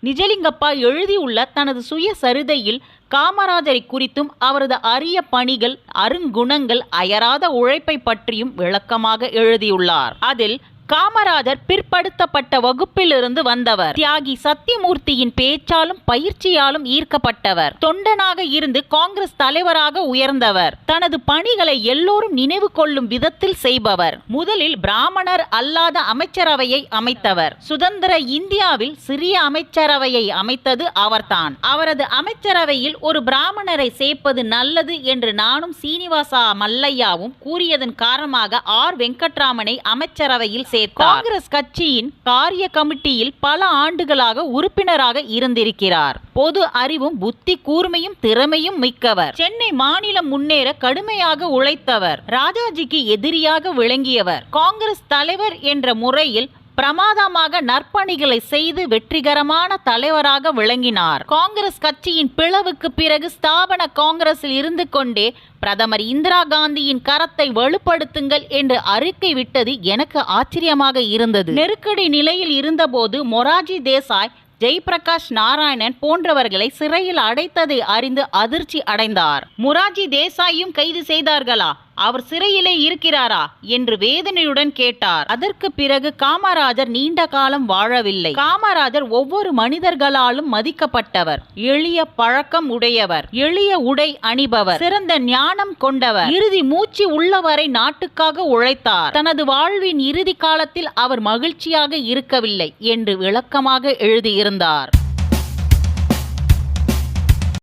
நிஜலிங்கப்பா எழுதியுள்ள தனது சுயசரிதையில் காமராஜரை குறித்தும் அவரது அரிய பணிகள், அருங்குணங்கள், அயராத உழைப்பை பற்றியும் விளக்கமாக எழுதியுள்ளார். அதில் காமராஜர் பிற்படுத்தப்பட்ட வகுப்பிலிருந்து வந்தவர். தியாகி சத்தியமூர்த்தியின் பேச்சாலும் பயிற்சியாலும் ஈர்க்கப்பட்டவர். தொண்டனாக இருந்து காங்கிரஸ் தலைவராக உயர்ந்தவர். தனது பணிகளை எல்லோரும் நினைவு கொள்ளும் விதத்தில் செய்பவர். முதலில் பிராமணர் அல்லாத அமைச்சரவையை அமைத்தவர். சுதந்திர இந்தியாவில் சிறிய அமைச்சரவையை அமைத்தது அவர்தான். அவரது அமைச்சரவையில் ஒரு பிராமணரை சேர்ப்பது நல்லது என்று நானும் சீனிவாசா மல்லையாவும் கூறியதன் காரணமாக ஆர். வெங்கட்ராமனை அமைச்சரவையில் காங்கிரஸ் கட்சியின் காரிய கமிட்டியில் பல ஆண்டுகளாக உறுப்பினராக இருந்திருக்கிறார். பொது அறிவும் புத்தி கூர்மையும் திறமையும் மிக்கவர். சென்னை மாநிலம் முன்னேற கடுமையாக உழைத்தவர். ராஜாஜிக்கு எதிரியாக விளங்கியவர். காங்கிரஸ் தலைவர் என்ற முறையில் பிரமாதமாக நற்பணிகளை செய்து வெற்றிகரமான தலைவராக விளங்கினார். காங்கிரஸ் கட்சியின் பிளவுக்கு பிறகு ஸ்தாபன காங்கிரஸில் இருந்து கொண்டே பிரதமர் இந்திரா காந்தியின் கரத்தை வலுப்படுத்துங்கள் என்று அறிக்கை விட்டது எனக்கு ஆச்சரியமாக இருந்தது. நெருக்கடி நிலையில் இருந்தபோது மொரார்ஜி தேசாய், ஜெயபிரகாஷ் நாராயணன் போன்றவர்களை சிறையில் அடைத்ததை அறிந்து அதிர்ச்சி அடைந்தார். மொரார்ஜி தேசாயும் கைது செய்தார்களா, அவர் சிறையிலே இருக்கிறாரா என்று வேதனையுடன் கேட்டார். அதற்கு பிறகு காமராஜர் நீண்ட காலம் வாழவில்லை. காமராஜர் ஒவ்வொரு மனிதர்களாலும் மதிக்கப்பட்டவர். எளிய பழக்கம் உடையவர், எளிய உடை அணிபவர், சிறந்த ஞானம் கொண்டவர், இறுதி மூச்சு உள்ளவரை நாட்டுக்காக உழைத்தார். தனது வாழ்வின் இறுதி காலத்தில் அவர் மகிழ்ச்சியாக இருக்கவில்லை என்று விளக்கமாக எழுதியிருந்தார்.